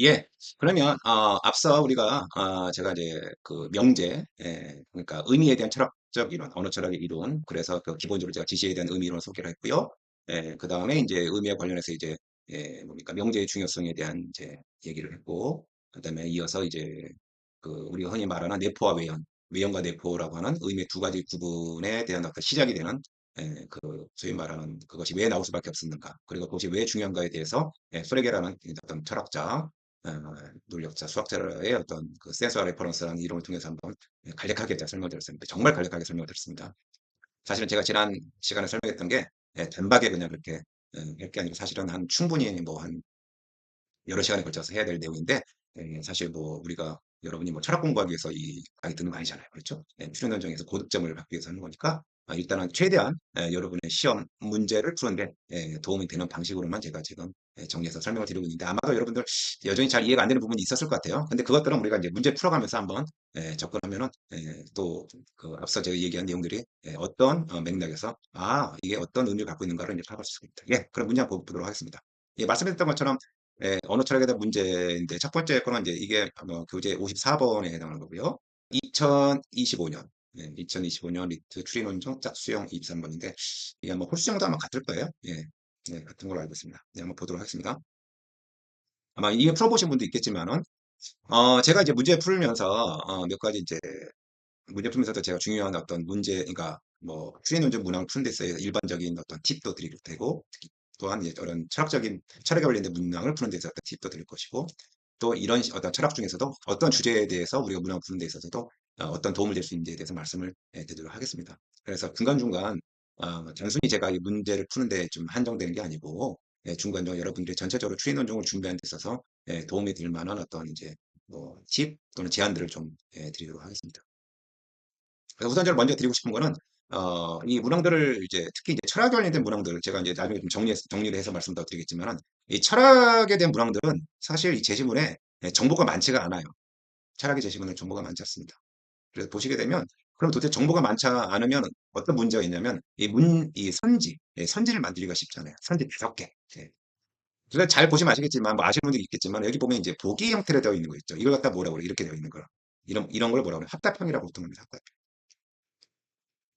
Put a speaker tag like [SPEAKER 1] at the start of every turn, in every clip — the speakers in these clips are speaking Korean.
[SPEAKER 1] 예. 그러면 앞서 우리가 제가 이제 그 명제, 그러니까 의미에 대한 철학적 이론, 언어 철학의 이론, 그래서 그 기본적으로 제가 지시에 대한 의미 이론을 소개를 했고요. 그다음에 이제 의미와 관련해서 이제 뭡니까 명제의 중요성에 대한 이제 얘기를 했고, 그다음에 이어서 이제 그 우리가 흔히 말하는 내포와 외연, 외연과 내포라고 하는 의미의 두 가지 구분에 대한 어떤 시작이 되는 그 소위 말하는 그것이 왜 나올 수밖에 없었는가, 그리고 그것이 왜 중요한가에 대해서 프레게라는 어떤 철학자, 어, 논리학자, 수학자의 어떤 그 센서 레퍼런스라는 이론을 통해서 한번 간략하게 제가 설명드렸습니다. 정말 간략하게 설명드렸습니다. 사실은 제가 지난 시간에 설명했던 게 단박에 그냥 그렇게 할 게 아니고 사실은 한 충분히 뭐 한 여러 시간에 걸쳐서 해야 될 내용인데, 사실 뭐 우리가 여러분이 뭐 철학 공부하기 위해서 이 강의 듣는 거 아니잖아요. 그렇죠? 출연 현장에서 고득점을 받기 위해서 하는 거니까 일단은 최대한 여러분의 시험 문제를 푸는데 도움이 되는 방식으로만 제가 지금 정리해서 설명을 드리고 있는데, 아마도 여러분들 여전히 잘 이해가 안 되는 부분이 있었을 것 같아요. 근데 그것들은 우리가 이제 문제 풀어가면서 한번 접근하면은 또 그 앞서 제가 얘기한 내용들이 어떤 맥락에서 이게 어떤 의미를 갖고 있는가를 이제 파악할 수 있습니다. 예, 그럼 문제 한번 보도록 하겠습니다. 예, 말씀드렸던 것처럼 언어 철학에 대한 문제인데, 첫 번째 거는 이제 이게 교재 54번에 해당하는 거고요. 2025년, 2025년 리트 추리논정 짝수형 23번인데, 이게 아마 홀수형도 아마 같을 거예요. 예, 같은 걸로 알고 있습니다. 네, 한번 보도록 하겠습니다. 아마 이게 풀어보신 분도 있겠지만은, 제가 이제 문제 풀면서, 몇 가지 이제, 문제 풀면서도 제가 중요한 어떤 문제, 그러니까 뭐, 추리논정 문항을 푸는 데 있어서 일반적인 어떤 팁도 드릴 테고, 또한 이제 이런 철학에 관련된 문항을 푸는 데 있어서 어떤 팁도 드릴 것이고, 또 이런 어떤 철학 중에서도 어떤 주제에 대해서 우리가 문항을 푸는 데 있어서도 어떤 도움을 줄 수 있는지에 대해서 말씀을 드리도록 하겠습니다. 그래서 중간중간 단순히 제가 이 문제를 푸는데 좀 한정되는 게 아니고, 중간중간 여러분들이 전체적으로 추리 논증을 준비하는 데 있어서 도움이 될 만한 어떤 이제 뭐 팁 또는 제안들을 좀 드리도록 하겠습니다. 그래서 우선 제가 먼저 드리고 싶은 거는 이 문항들을 이제 특히 이제 철학 관련된 문항들을 제가 이제 나중에 좀 정리를 해서 말씀 더 드리겠지만은, 이 철학에 대한 문항들은 사실 이 제시문에 정보가 많지가 않아요. 철학의 제시문에 정보가 많지 않습니다. 그래서 보시게 되면, 그럼 도대체 정보가 많지 않으면 어떤 문제가 있냐면 이 선지, 선지를 만들기가 쉽잖아요. 선지 5개. 예. 그래서 잘 보시면 아시겠지만, 뭐 아시는 분들이 있겠지만, 여기 보면 이제 보기 형태로 되어 있는 거 있죠. 이걸 갖다 뭐라고 그래? 이렇게 되어 있는 거. 이런 걸 뭐라고 그래? 합답형이라고 보통 합니다. 합답형.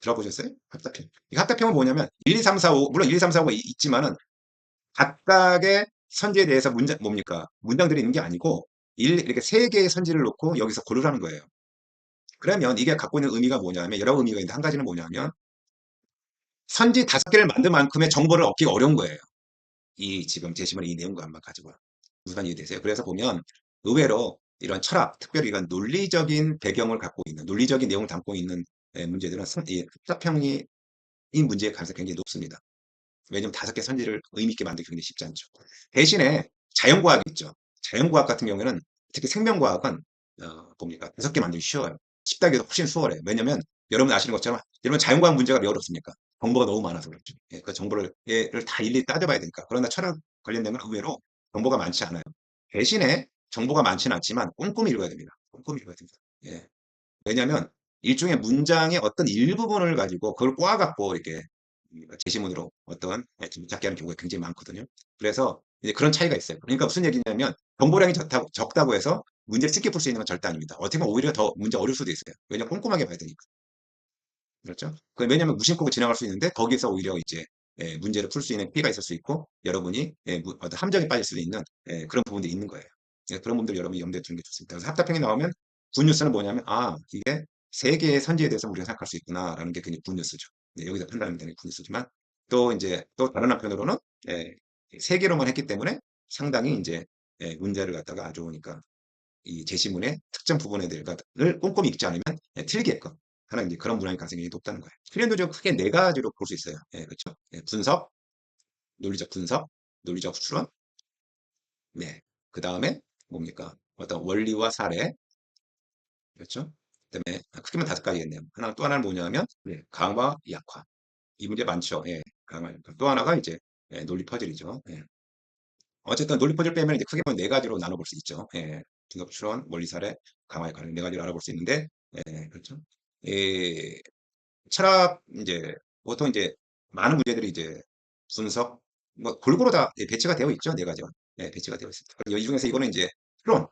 [SPEAKER 1] 들어보셨어요? 합답형. 이 합답형은 뭐냐면 1, 2, 3, 4, 5, 물론 1, 2, 3, 4, 5가 있지만은 각각의 선지에 대해서 뭡니까? 문장들이 있는 게 아니고 이렇게 세 개의 선지를 놓고 여기서 고르라는 거예요. 그러면 이게 갖고 있는 의미가 뭐냐면, 여러 의미가 있는데 한 가지는 뭐냐면, 선지 5개를 만든 만큼의 정보를 얻기가 어려운 거예요. 이 지금 제시문의 이 내용과 한번 가지고 무슨 이해되세요? 그래서 보면 의외로 이런 철학, 특별히 이런 논리적인 배경을 갖고 있는, 논리적인 내용을 담고 있는 문제들은 이 합답형이 이 문제의 가능성이 굉장히 높습니다. 왜냐면 5개 선지를 의미 있게 만들기 굉장히 쉽지 않죠. 대신에 자연과학 있죠. 자연과학 같은 경우에는, 특히 생명과학은 뭡니까? 5개 만들기 쉬워요. 쉽다기도 훨씬 수월해요. 왜냐면 여러분 아시는 것처럼, 여러분 자연과학 문제가 왜 어렵습니까? 정보가 너무 많아서 그렇죠. 그 정보를 얘를 다 일일이 따져봐야 되니까. 그러나 철학 관련된 건 의외로 정보가 많지 않아요. 대신에 정보가 많지는 않지만 꼼꼼히 읽어야 됩니다. 꼼꼼히 읽어야 됩니다. 예. 왜냐하면 일종의 문장의 어떤 일부분을 가지고 그걸 꼬아갖고 이렇게 제시문으로 어떤 잡게 하는 경우가 굉장히 많거든요. 그래서 이제 그런 차이가 있어요. 그러니까 무슨 얘기냐면, 정보량이 적다고 해서 문제를 쉽게 풀 수 있는 건 절대 아닙니다. 어떻게 보면 오히려 더 문제 어려울 수도 있어요. 왜냐면 꼼꼼하게 봐야 되니까. 그렇죠? 왜냐면 무심코고 지나갈 수 있는데, 거기서 오히려 이제 문제를 풀 수 있는 피해가 있을 수 있고, 여러분이 어떤 함정에 빠질 수도 있는 그런 부분들이 있는 거예요. 그런 분들 여러분이 염두에 두는 게 좋습니다. 그래서 합답형이 나오면 굿뉴스는 뭐냐면, 이게 세 개의 선지에 대해서 우리가 생각할 수 있구나라는 게 굉장히 굿뉴스죠. 여기서 판단하면 되는 굿뉴스지만, 또 이제 또 다른 한편으로는 예, 세 개로만 했기 때문에 상당히 이제 문제를 갖다가 아주 그러니까 이 제시문의 특정 부분에 대해서를 꼼꼼히 읽지 않으면 틀리게끔 하는 이제 그런 문항의 가능성이 높다는 거예요. 필연도적 크게 네 가지로 볼 수 있어요. 그렇죠? 분석, 논리적 분석, 논리적 추론, 네. 그 다음에 뭡니까? 어떤 원리와 사례, 그렇죠? 그다음에 크게만 5가지겠네요. 또 하나는 뭐냐면 강화, 약화. 이 문제 많죠. 강화, 약화. 또 하나가 이제 논리 퍼즐이죠. 어쨌든 논리 퍼즐 빼면 이제 크게 보면 4가지로 나눠볼 수 있죠. 분석, 추론, 원리, 사례, 강화, 약화. 4가지로 알아볼 수 있는데, 그렇죠? 이 철학 이제 보통 이제 많은 문제들이 이제 분석 뭐 골고루 다 배치가 되어 있죠. 4가지가. 배치가 되어 있습니다. 이 중에서 이거는 이제 추론,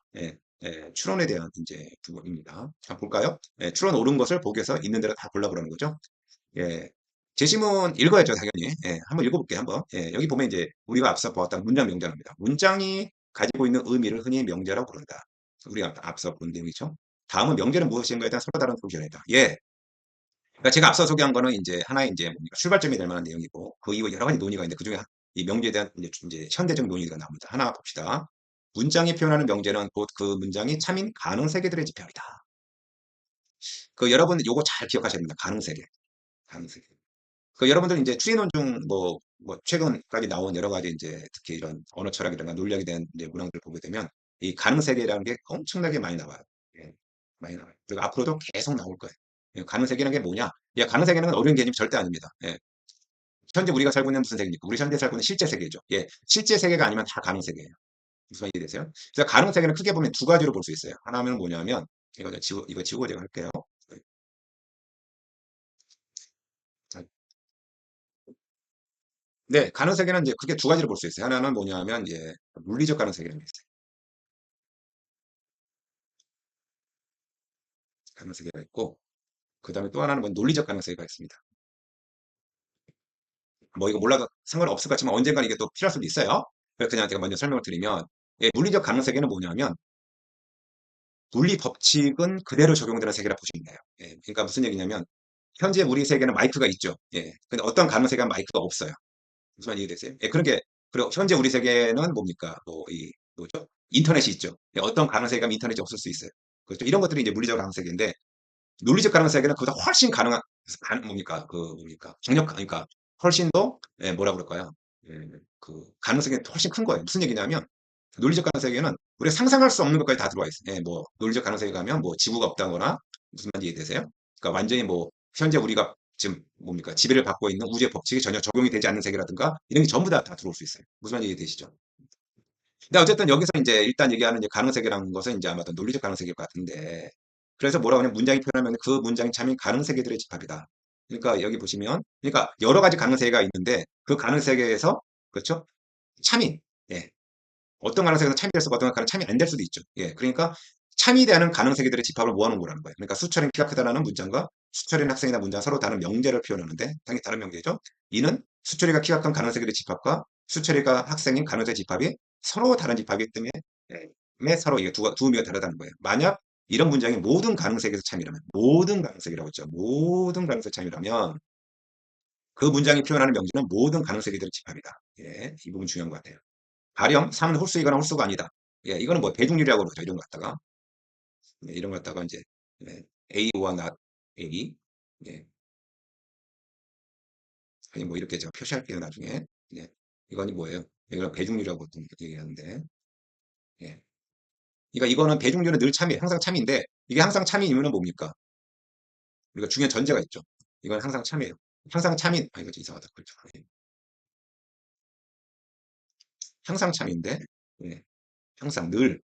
[SPEAKER 1] 추론에 대한 이제 부분입니다. 한번 볼까요? 추론 옳은 것을 보기에서 있는 대로 다 골라 보라는 거죠. 예. 제시문 읽어야죠, 당연히. 한번 읽어볼게요, 한번. 여기 보면 이제 우리가 앞서 보았던 문장 명제입니다. 문장이 가지고 있는 의미를 흔히 명제라고 부른다. 우리가 앞서 본 내용이죠. 다음은 명제는 무엇인가에 대한 서로 다른 의견이다. 예. 그러니까 제가 앞서 소개한 거는 이제 하나의 이제 뭡니까? 출발점이 될 만한 내용이고, 그 이후 여러 가지 논의가 있는데, 그 중에 이 명제에 대한 이제 현대적 논의가 나옵니다. 하나 봅시다. 문장이 표현하는 명제는 곧 그 문장이 참인 가능 세계들의 지평이다. 그 여러분 요거 잘 기억하셔야 됩니다. 가능 세계. 가능 세계. 그 여러분들 이제 추리논 중 뭐 최근까지 나온 여러 가지 이제 특히 이런 언어 철학이라든가 논리학에 대한 이제 문항들을 보게 되면 이 가능 세계라는 게 엄청나게 많이 나와요. 예, 많이 나와요. 그리고 앞으로도 계속 나올 거예요. 가능 세계라는 게 뭐냐? 야, 가능 세계는 어려운 개념이 절대 아닙니다. 현재 우리가 살고 있는 무슨 세계입니까? 우리 현재 살고 있는 실제 세계죠. 실제 세계가 아니면 다 가능 세계예요. 무슨 말인지 이해되세요? 그래서 가능 세계는 크게 보면 두 가지로 볼 수 있어요. 하나는 뭐냐면 이거 지우고 제가 할게요. 자, 네, 가능 세계는 이제 크게 두 가지로 볼 수 있어요. 하나는 뭐냐면 이제 물리적 가능 세계라는 게 있어요. 가능 세계가 있고 그다음에 또 하나는 뭐 논리적 가능 세계가 있습니다. 뭐 이거 몰라도 상관없을 것 같지만 언젠가 이게 또 필요할 수도 있어요. 그래서 그냥 제가 먼저 설명을 드리면 물리적 가능 세계는 뭐냐면 물리 법칙은 그대로 적용되는 세계라 보시면 돼요. 그러니까 무슨 얘기냐면 현재 우리 세계는 마이크가 있죠. 근데 어떤 가능 세계는 마이크가 없어요. 무슨 말인지 이해되세요? 그렇게 그리고 현재 우리 세계는 뭡니까? 뭐죠? 인터넷이 있죠. 어떤 가능 세계가 인터넷이 없을 수 있어요. 그렇죠? 이런 것들이 이제 물리적 가능 세계인데 논리적 가능 세계는 그보다 훨씬 뭡니까? 뭡니까? 그러니까 훨씬 더, 뭐라 그럴까요? 예, 그 가능성이 훨씬 큰 거예요. 무슨 얘기냐면, 논리적 가능 세계는 우리가 상상할 수 없는 것까지 다 들어와 있어요. 뭐, 논리적 가능 세계 가면 뭐 지구가 없다거나, 무슨 말인지 이해되세요? 그러니까 완전히 뭐, 현재 우리가 지금 뭡니까? 지배를 받고 있는 우주의 법칙이 전혀 적용이 되지 않는 세계라든가, 이런 게 전부 다 들어올 수 있어요. 무슨 말인지 이해되시죠? 근데 어쨌든 여기서 이제 일단 얘기하는 이제 가능세계라는 것은 이제 아마도 논리적 가능세계일 것 같은데, 그래서 뭐라고 하냐면 문장이 표현하면 그 문장이 참인 가능세계들의 집합이다. 그러니까 여기 보시면, 그러니까 여러 가지 가능세계가 있는데 그 가능세계에서, 그렇죠? 참인, 예. 어떤 가능세계는 참이될 수가 어떤 가능 참이 안 될 수도 있죠. 그러니까 참이 되는 가능세계들의 집합을 모아놓은 거라는 거예요. 그러니까 수철인 키가 크다라는 문장과 수철인 학생이나 문장 서로 다른 명제를 표현하는데, 당연히 다른 명제죠. 이는 수철이가 키가 큰 가능세계의 집합과 수철이가 학생인 가능세 집합이 서로 다른 집합이기 때문에 서로 이게 두 의미가 다르다는 거예요. 만약 이런 문장이 모든 가능세계에서 참이라면, 모든 가능세계라고 했죠. 모든 가능세 참이라면 그 문장이 표현하는 명제는 모든 가능세계들의 집합이다. 이 부분 중요한 것 같아요. 가령 3은 홀수이거나 홀수가 아니다. 이거는 뭐 대중률이라고 그러죠. 이런 거 갖다가. 이런 거 갖다가 이제 A와 not A. 예, 아니 뭐 이렇게 제가 표시할게요. 나중에. 예, 이거는 뭐예요? 이걸 배중률이라고 보통 얘기하는데. 예. 그러니까 이거는 배중률은 늘 참이에요. 항상 참인데 이게 항상 참인 이유는 뭡니까? 우리가 중요한 전제가 있죠. 이건 항상 참이에요. 항상 참인. 아 이거 좀 이상하다. 그렇죠. 항상 참인데. 예. 항상 늘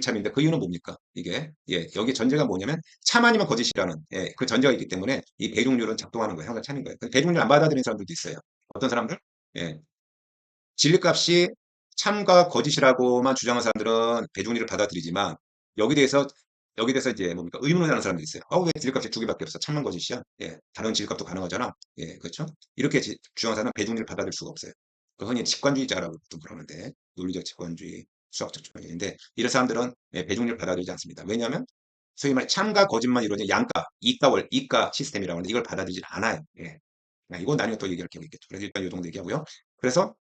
[SPEAKER 1] 참인데 그 이유는 뭡니까? 이게 여기 전제가 뭐냐면 참 아니면 거짓이라는 그 전제가 있기 때문에 이 배중률은 작동하는 거예요. 항상 참인 거예요. 근데 배중률 안 받아들이는 사람들도 있어요. 어떤 사람들? 예, 진리값이 참과 거짓이라고만 주장하는 사람들은 배중률을 받아들이지만 여기 대해서 여기 대해서 이제 뭡니까 의문을 하는 사람도 있어요. 왜 진리값이 두 개밖에 없어? 참만 거짓이야? 다른 진리값도 가능하잖아. 그렇죠? 이렇게 주장하는 사람은 배중률을 받아들일 수가 없어요. 그 흔히 직관주의자라고 보통 그러는데 논리적 직관주의, 수학적 직관주의인데 이런 사람들은 배중률을 받아들이지 않습니다. 왜냐하면 소위 말해 참과 거짓만 이루어진 양가, 이가 시스템이라고 하는데 이걸 받아들이지 않아요. 이건 나중에 또 얘기할 기회가 있겠죠. 그래서 일단 이 정도 얘기하고요. 그래서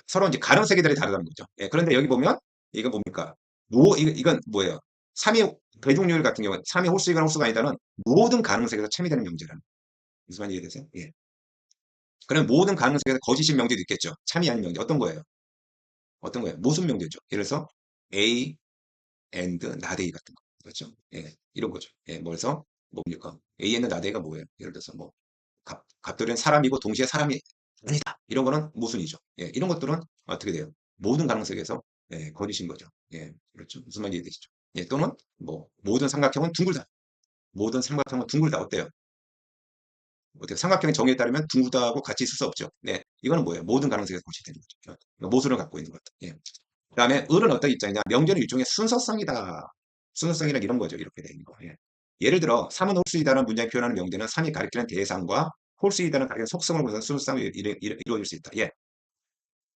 [SPEAKER 1] 서로 이제 가능 세계들이 다르다는 거죠. 그런데 여기 보면 이건 뭡니까? 이건 뭐예요? 3위 배중률 같은 경우 3위 홀수이거나 홀수가 아니다는 모든 가능 세계에서 참이되는 명제라는 무슨 말인지 이해되세요? 그럼 모든 가능 세계에서 거짓인 명제도 있겠죠. 참이 아닌 명제 어떤 거예요? 어떤 거예요? 모순 명제죠. 예를 들어서 A and not A 같은 거 그렇죠? 이런 거죠. 그래서 뭡니까? A and not A가 뭐예요? 예를 들어서 뭐 갑돌이는 사람이고 동시에 사람이 아니다. 이런 거는 모순이죠. 이런 것들은 어떻게 돼요? 모든 가능성에서 거짓인 거죠. 그렇죠. 무슨 말인지 이해되시죠? 또는 뭐 모든 삼각형은 둥글다. 모든 삼각형은 둥글다. 어때요? 어떻게 삼각형의 정의에 따르면 둥글다하고 같이 있을 수 없죠. 이거는 뭐예요? 모든 가능성에서 거짓되는 거죠. 그러니까 모순을 갖고 있는 것 같다. 그다음에 을은 어떤 입장이냐? 명제는 일종의 순서성이다. 순서성이란 이런 거죠. 이렇게 되는 거. 예. 예를 들어 3은 홀수이다라는 문장이 표현하는 명제는 3이 가리키는 대상과 홀수이다는 가리키는 속성을 보면서 순서성이 이루어질 수 있다. 예.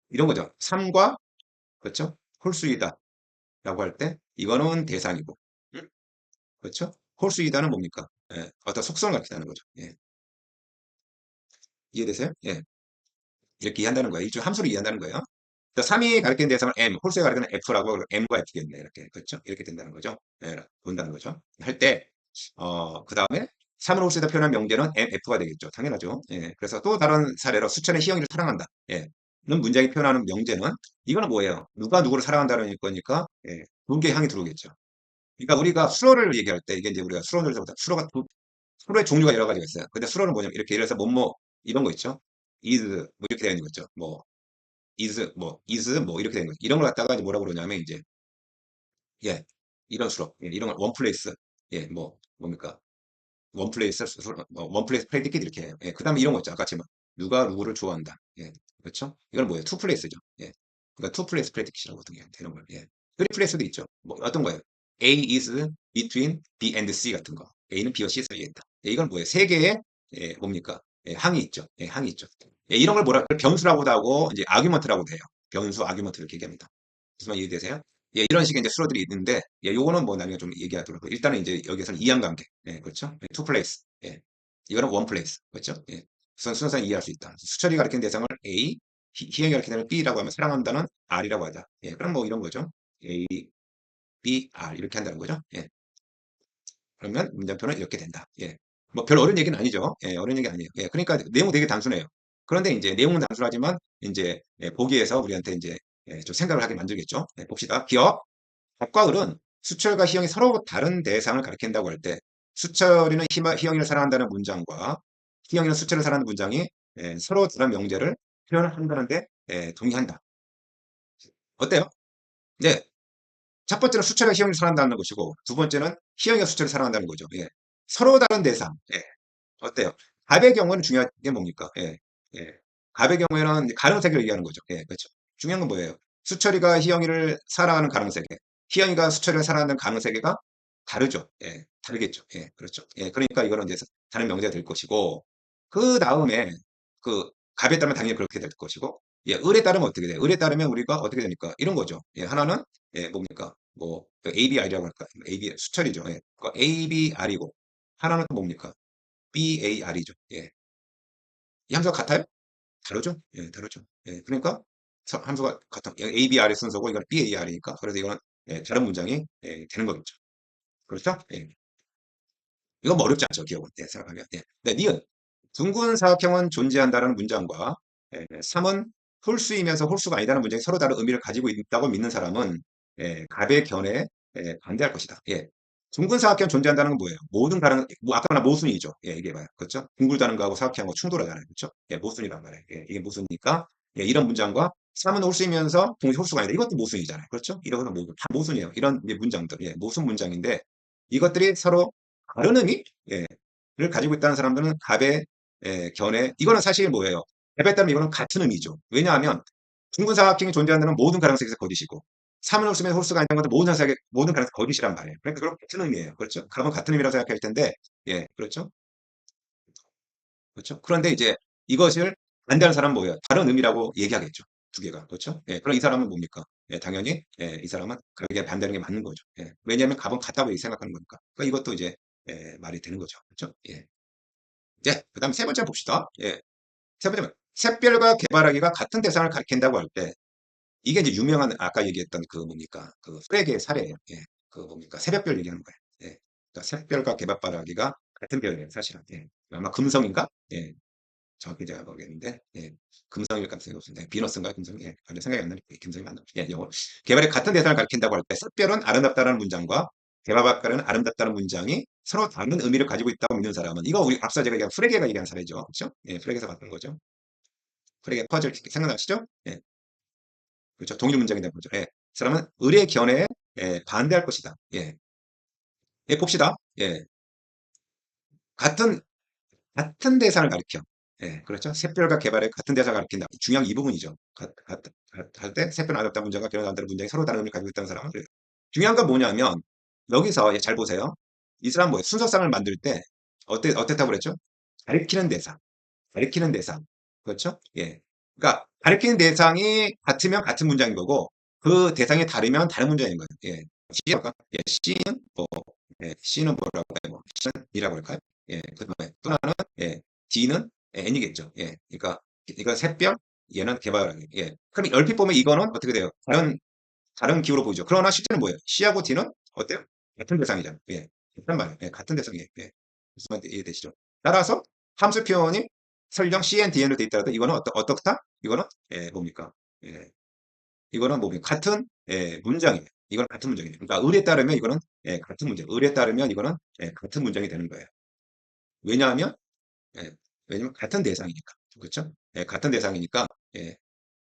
[SPEAKER 1] 이런 거죠. 3과 그렇죠? 홀수이다라고 할 때 이거는 대상이고 음? 그렇죠? 홀수이다는 뭡니까? 예. 어떤 속성을 가리키는 거죠. 예. 이해되세요? 예. 이렇게 이해한다는 거예요. 일종 함수를 이해한다는 거예요. 3이 가리키는 대상을 M, 홀수가 가리키는 F라고 M과 F겠네. 이렇게. 그렇죠? 이렇게 된다는 거죠. 예, 본다는 거죠. 할 때, 그 다음에 3을 홀수에다 표현한 명제는 MF가 되겠죠. 당연하죠. 예. 그래서 또 다른 사례로 수천의 희영이를 사랑한다. 예. 는 문장이 표현하는 명제는 이거는 뭐예요? 누가 누구를 사랑한다는 거니까 예, 두 개의 향이 들어오겠죠. 그러니까 우리가 수로를 얘기할 때 이게 이제 우리가 수로를 보다 수로가 수로의 종류가 여러 가지가 있어요. 근데 수로는 뭐냐면 이렇게 예를 들어서 뭐뭐 이런 거 있죠. is 뭐 이렇게 되어 있는 거 있죠. 뭐 is 뭐 이렇게 되는 거죠. 이런 걸 갖다가 이제 뭐라고 그러냐면 이제 예 이런 수로 예, 이런 걸 원플레이스 예 뭐 뭡니까 원플레이스 원플레이스 프레디킷 이렇게 해요. 예, 그다음에 이런 거 있죠. 아까 지금 누가 누구를 좋아한다. 예, 그렇죠? 이건 뭐예요? 투플레이스죠. 예, 그러니까 투플레이스 프레디킷이라고 어떤 게 되는 거예요. 예, 쓰리플레이스도 있죠. 뭐 어떤 거예요? A is between B and C 같은 거. A는 B와 C 사이에 있다. 예, 이건 뭐예요? 세 개의 예, 뭡니까? 예, 항이 있죠. 예, 항이 있죠. 예, 이런 걸 뭐라 그래요? 변수라고도 하고 이제 아규먼트라고도 해요. 변수 아규먼트 이렇게 얘기합니다. 무슨 말 이해되세요? 예, 이런 식의 이제 수로들이 있는데, 예, 요거는 뭐 나중에 좀 얘기하도록 하고, 일단은 이제 여기서는 이항관계, 예, 그렇죠? 예, 투 플레이스, 예, 이거는 원 플레이스, 그렇죠? 예, 순서상 이해할 수 있다. 수철이 가리키는 대상을 A, 희행이 가리키는 대상을 B라고 하면 사랑한다는 R이라고 하자. 예, 그럼 뭐 이런 거죠. A, B, R 이렇게 한다는 거죠. 예, 그러면 문장표는 이렇게 된다. 예, 뭐 별 어려운 얘기는 아니죠. 예, 어려운 얘기 아니에요. 예, 그러니까 내용 되게 단순해요. 그런데 이제 내용은 단순하지만 이제 예, 보기에서 우리한테 이제 예, 좀 생각을 하게 만들겠죠. 예, 봅시다. 기억. 덕과 을은 수철과 희영이 서로 다른 대상을 가리킨다고 할 때 수철이는 희영이를 사랑한다는 문장과 희영이는 수철을 사랑하는 문장이 예, 서로 다른 명제를 표현을 한다는데 예, 동의한다. 어때요? 네. 첫 번째는 수철과 희영이를 사랑한다는 것이고 두 번째는 희영이가 수철을 사랑한다는 거죠. 예. 서로 다른 대상. 예. 어때요? 갑의 경우는 중요한 게 뭡니까? 예. 예. 갑의 경우에는 가능세계를 얘기하는 거죠. 예, 그렇죠. 중요한 건 뭐예요? 수철이가 희영이를 사랑하는 가능세계, 희영이가 수철이를 사랑하는 가능세계가 다르죠. 예, 다르겠죠. 예, 그렇죠. 예, 그러니까 이거는 이제 다른 명제가 될 것이고, 그 다음에 그 갑에 따르면 당연히 그렇게 될 것이고, 예, 을에 따르면 어떻게 돼요? 을에 따르면 우리가 어떻게 되니까 이런 거죠. 예, 하나는 예, 뭡니까? 뭐 ABR이라고 할까? AB 수철이죠. 예, ABR이고 하나는 또 뭡니까? BAR이죠. 예. 이 함수가 같아요? 다르죠? 예, 다르죠. 예, 그러니까 함수가 같은 ABR의 순서고 이건 BAR이니까 그래서 이거는 예, 다른 문장이 예, 되는 거겠죠. 그렇죠? 예. 이건 뭐 어렵지 않죠, 기억은. 예, 생각하면. 예. 네, 니은. 둥근 사각형은 존재한다는 문장과 3은 홀수이면서 홀수가 아니다는 문장이 서로 다른 의미를 가지고 있다고 믿는 사람은 예, 갑의 견해에 반대할 것이다. 예. 둥근 사각형 존재한다는 건 뭐예요? 모든 가능, 뭐 아까 말한 모순이죠. 예, 이게 봐요. 그렇죠? 둥글다는 거하고 사각형하고 충돌하잖아요. 그렇죠? 예, 모순이란 말이에요. 예, 이게 모순이니까 예, 이런 문장과 3은 홀수이면서 동시 홀수가 아니다. 이것도 모순이잖아요. 그렇죠? 이런 모순, 다 모순이에요. 이런 이제 문장들, 예, 모순 문장인데 이것들이 서로 다른 의미? 예, 를 가지고 있다는 사람들은 갑의 견해. 이거는 사실 뭐예요? 갑에 따르면 이거는 같은 의미죠. 왜냐하면 둥근사각형이 존재한다는 모든 가능성에서 거짓이고 3은 홀수면 홀수가 아니라는 것도 모든 가능성 거짓이란 말이에요. 그러니까 그럼 같은 의미예요. 그렇죠? 그러면 같은 의미라고 생각할 텐데 예, 그렇죠? 그렇죠? 그런데 이제 이것을 반대하는 사람은 뭐예요? 다른 의미라고 얘기하겠죠. 두 개가. 그렇죠? 예, 그럼 이 사람은 뭡니까? 예, 당연히 예, 이 사람은 그게 반대하는 게 맞는 거죠. 예, 왜냐하면 갑은 같다고 생각하는 거니까. 그러니까 이것도 이제 말이 되는 거죠. 그렇죠? 예. 예, 그 다음 세 번째 봅시다. 예, 세 번째는 샛별과 개발하기가 같은 대상을 가리킨다고 할 때, 이게 이제 유명한 아까 얘기했던 그 뭡니까? 그 프레게의 사례예요. 예, 그 뭡니까? 새벽별 얘기하는 거예요. 예, 그러니까 샛별과 개발하기가 같은 별이에요, 사실은. 예, 아마 금성인가? 예, 정확히 제가 모르겠는데, 예, 금성일 가능성이 없습니다. 비너스인가 금성? 예, 전혀 생각이 안 나는 금성이 맞나? 예, 영어. 개발의 같은 대상을 가리킨다고 할 때, 샛별은 아름답다는 문장과 개발학과는 아름답다는 문장이 서로 다른 의미를 가지고 있다고 믿는 사람은 이거 우리 앞서 제가 얘기한 프레게가 얘기한 사례죠. 그렇죠? 예, 프레게에서 봤던 거죠. 프레게 퍼즐 생각나시죠? 예, 그렇죠. 동일 문장이 된 거죠. 예. 사람은 을의 견해에 반대할 것이다. 예. 예, 봅시다. 예. 같은 대상을 가리켜. 예, 그렇죠. 샛별과 개발의 같은 대상을 가리킨다. 중요한 이 부분이죠. 할 때 샛별 아답다 문장과 결혼 안다는 문장이 서로 다른 의미를 가지고 있다는 사람은 그래요. 중요한 건 뭐냐면 여기서 잘 보세요. 이 사람 뭐예요? 순서상을 만들 때 어땠다고 그랬죠? 가리키는 대상, 가리키는 대상. 그렇죠? 예. 그러니까 가리키는 대상이 같으면 같은 문장인 거고 그 대상이 다르면 다른 문장인 거예요. 예. 예, C는 뭐, 예, C는 뭐라고 해요? 뭐, C는 B라고 할까요? 예, 그다음에 또 하나는 예, D는 N이겠죠. 예, 그러니까 이거 샛별, 얘는 개발하기. 예, 그럼 얼핏 보면 이거는 어떻게 돼요? 다른 기호로 보이죠. 그러나 실제는 뭐예요? C하고 D는 어때요? 같은 대상이잖아요. 예, 같단 말이에요. 예, 같은 대상이에요. 예, 무슨 말인지 이해되시죠? 따라서 함수 표현이 설령 CN, DN으로 돼 있더라도 이거는 어떻다? 이거는 예, 뭡니까? 예, 이거는 뭡니까? 같은 예, 문장이에요. 이건 같은 문장이에요. 그러니까 을에 따르면 이거는 예, 같은 문장. 을에 따르면 이거는 예, 같은 문장이 되는 거예요. 왜냐하면 예, 왜냐면 같은 대상이니까. 그렇죠? 예, 같은 대상이니까 예,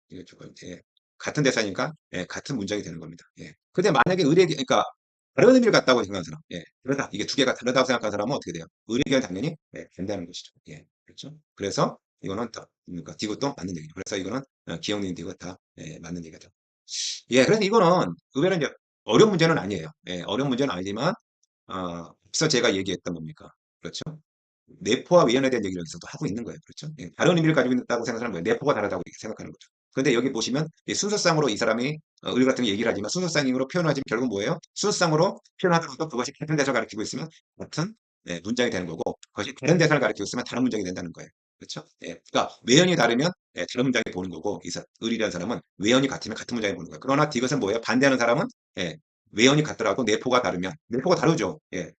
[SPEAKER 1] 이거 조금 예, 같은 대상이니까 예, 같은 문장이 되는 겁니다. 예. 근데 만약에 그러니까 다른 의미를 갖다고 생각하는 사람, 예, 다르다. 이게 두 개가 다르다고 생각하는 사람은 어떻게 돼요? 의뢰견 당연히 예, 된다는 것이죠. 예, 그렇죠? 그래서 이거는 더 그러니까 디귿도 맞는 얘기죠. 그래서 이거는 기억님 디귿 다 예, 맞는 얘기죠. 예, 그래서 이거는 의외로 이제 어려운 문제는 아니에요. 예, 어려운 문제는 아니지만 앞서 제가 얘기했던 겁니까? 그렇죠? 내포와 외연에 대한 얘기를 여기서도 하고 있는 거예요. 그렇죠? 예, 다른 의미를 가지고 있다고 생각하는 거예요. 내포가 다르다고 생각하는 거죠. 그런데 여기 보시면 이 순서상으로 이 사람이 의 같은 거 얘기를 하지만 순서상으로 표현하지만 결국 뭐예요? 순서상으로 표현하더라도 그것이 같은 대상을 가리키고 있으면 같은 예, 문장이 되는 거고 그것이 다른 대상을 가리키고 있으면 다른 문장이 된다는 거예요. 그렇죠? 예, 그러니까 외연이 다르면 예, 다른 문장이 보는 거고 의리라는 사람은 외연이 같으면 같은 문장이 보는 거예요. 그러나 이것은 뭐예요? 반대하는 사람은 예, 외연이 같더라도 내포가 다르면 내포가 다르죠. 예,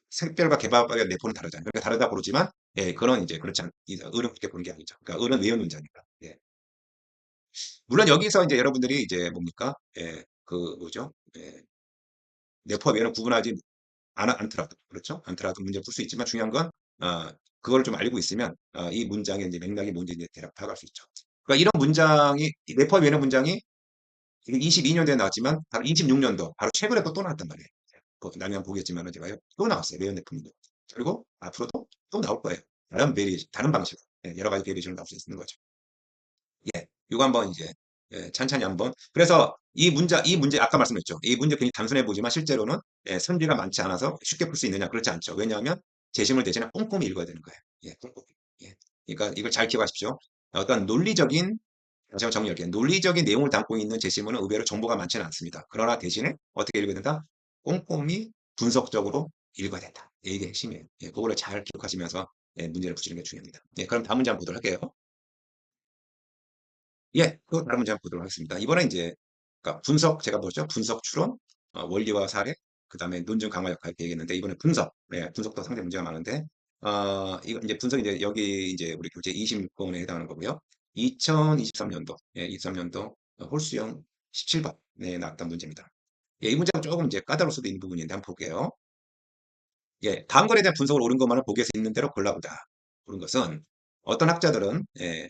[SPEAKER 1] 색별과 개발의 내포는 다르잖아요. 그러니까 다르다 고르지만 예, 그런 이제 그렇지 않, 을은 그렇게 보는 게 아니죠. 그러니까 을은 외연 문장이니까. 예. 물론 여기서 이제 여러분들이 이제 뭡니까? 예, 그 뭐죠? 예, 내포와 외연을 구분하지 않더라도 그렇죠? 않더라도 문제 풀 수 있지만 중요한 건 그걸 좀 알고 있으면 이 문장의 이제 맥락이 뭔지 이제 대략 파악할 수 있죠. 그러니까 이런 문장이 이 내포와 외연의 문장이 22년도에 나왔지만 바로 26년도 바로 최근에 또 나왔단 말이에요. 나면 보겠지만 제가요 또 나왔어요. 외연 내포문도. 그리고 앞으로도 또 나올 거예요. 다른 방식으로 여러 가지 베리에이션을 나올 수 있는 거죠. 예, 이거 한번 이제 찬찬히 한번. 그래서 이 문제 아까 말씀했죠. 이 문제 굉장히 단순해 보지만 실제로는 선지가 많지 않아서 쉽게 풀 수 있느냐 그렇지 않죠. 왜냐하면 제시문을 대신에 꼼꼼히 읽어야 되는 거예요. 예, 꼼꼼히. 예. 그러니까 이걸 잘 기억하십시오. 어떤 논리적인 제가 정리할게요. 논리적인 내용을 담고 있는 제시문은 의외로 정보가 많지는 않습니다. 그러나 대신에 어떻게 읽어야 된다? 꼼꼼히 분석적으로 읽어야 된다. 이게 핵심이에요. 예, 그거를 잘 기억하시면서 문제를 푸시는 게 중요합니다. 예, 그럼 다음 문제 한번 보도록 할게요. 예, 또 다른 문제 한번 보도록 하겠습니다. 이번에 이제 그러니까 분석 제가 뭐죠? 분석 추론, 원리와 사례, 그다음에 논증 강화 역할 이렇게 얘기했는데 이번에 분석, 분석도 상당히 문제가 많은데 이거 이제 분석 이제 여기 이제 우리 교재 26번에 해당하는 거고요. 2023년도, 23년도 홀수형 17번에 나왔던 문제입니다. 예, 이 문제가 조금 이제 까다로울 수도 있는 부분인데 한번 볼게요. 예, 다음 글에 대한 분석을 옳은 것만을 보기에서 있는 대로 골라보자. 그런 것은 어떤 학자들은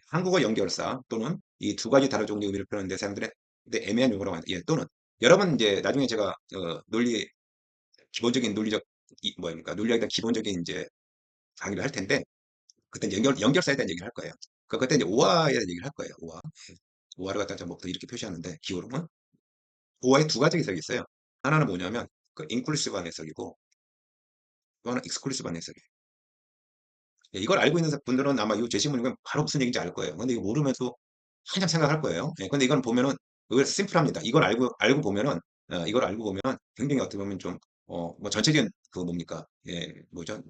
[SPEAKER 1] 한국어 연결사 또는 이 두 가지 다른 종류의 의미를 표현하는 데 사용되는 애매한 용어라고 합니다. 예, 또는 여러분 이제 나중에 제가 기본적인 논리적 뭐입니까? 논리학에 대한 기본적인 이제 강의를 할 텐데 그때 연결사에 대한 얘기를 할 거예요. 그때 이제 오화에 대한 얘기를 할 거예요. 오화. 예, 오화를 갖다 뭐 이렇게 표시하는데 기호로는 오화에 두 가지 해석이 있어요. 하나는 뭐냐면 그 인클루시브한 해석이고 또 하나는 익스클루시브한 해석이에요. 예, 이걸 알고 있는 분들은 아마 이 제시문이면 바로 무슨 얘기인지 알 거예요. 근데 이거 모르면서 한참 생각할 거예요. 예, 근데 이건 보면은 의외로 심플합니다. 이걸 알고 보면은 굉장히 어떻게 보면 좀 뭐 전체적인 그 뭡니까 뭐죠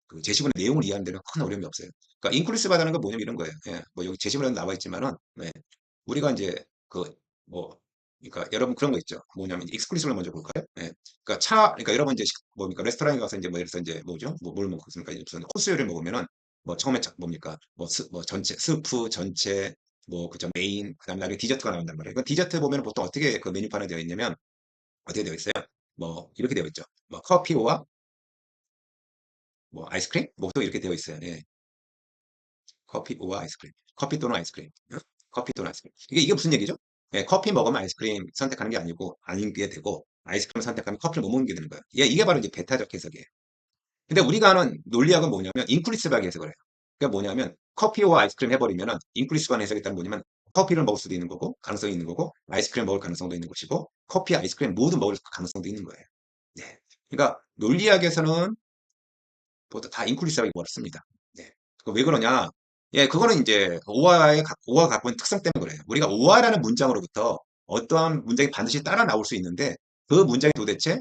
[SPEAKER 1] 그 제시문의 내용을 이해하는 데는 큰 어려움이 없어요. 그러니까 인클루시브 하다는 건 뭐냐면 이런 거예요. 예, 뭐 여기 제시문에 나와 있지만은 우리가 이제 그 뭐 그러니까 여러분 그런 거 있죠. 뭐냐면 익스클루시브를 먼저 볼까요? 예. 그러니까 여러분 이제 뭡니까 레스토랑에 가서 이제 뭐 예를 들어서 이제 뭐죠? 뭘 먹었습니까? 이제 무슨 코스 요리를 먹으면은 뭐 처음에 뭡니까? 뭐 전체 스프 전체 뭐 그죠 메인 그다음에 나중에 디저트가 나온단 말이에요. 그 디저트 보면 보통 어떻게 그 메뉴판에 되어 있냐면 어떻게 되어 있어요? 뭐 이렇게 되어 있죠. 뭐 커피와 뭐 아이스크림 뭐 보통 이렇게 되어 있어요. 예. 커피와 아이스크림. 커피 또는 아이스크림. 커피 또는 아이스크림. 이게 무슨 얘기죠? 예, 커피 먹으면 아이스크림 선택하는 게 아니고 아닌 게 되고 아이스크림 선택하면 커피를 못 먹는 게 되는 거예요. 이게 바로 이제 배타적 해석이에요. 근데 우리가 하는 논리학은 뭐냐면 인클루시브하게 해석을 해요. 그러니까 뭐냐면 커피와 아이스크림 해버리면은 인클루시브한 해석이 있다는 뭐냐면 커피를 먹을 수도 있는 거고 가능성이 있는 거고 아이스크림 먹을 가능성도 있는 것이고 커피, 아이스크림 모두 먹을 가능성도 있는 거예요. 네. 그러니까 논리학에서는 모두 다 인클루시브하게 먹었습니다. 네. 왜 그러냐? 예, 그거는 이제 오화가 갖고 있는 특성 때문에 그래요. 우리가 오화라는 문장으로부터 어떠한 문장이 반드시 따라 나올 수 있는데 그 문장이 도대체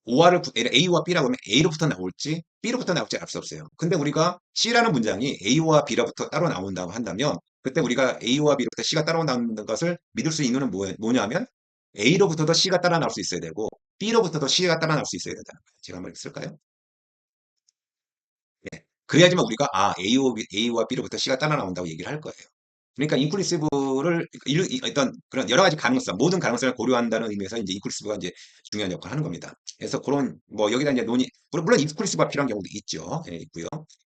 [SPEAKER 1] 오화를 A와 B라고 하면 A로부터 나올지 B로부터 나올지 알 수 없어요. 근데 우리가 C라는 문장이 A와 B로부터 따로 나온다고 한다면 그때 우리가 A와 B로부터 C가 따로 나오는 것을 믿을 수 있는 건 뭐냐면 A로부터도 C가 따라 나올 수 있어야 되고 B로부터도 C가 따라 나올 수 있어야 된다는 거예요. 제가 한번 쓸까요? 예. 그래야지만 우리가 A와 B로부터 C가 따라 나온다고 얘기를 할 거예요. 그러니까 인클루시브를 어떤 그런 여러 가지 가능성, 모든 가능성을 고려한다는 의미에서 이제 인클루시브가 이제 중요한 역할을 하는 겁니다. 그래서 그런 뭐 여기다 이제 물론 인클루시브가 필요한 경우도 있죠. 예, 있고요.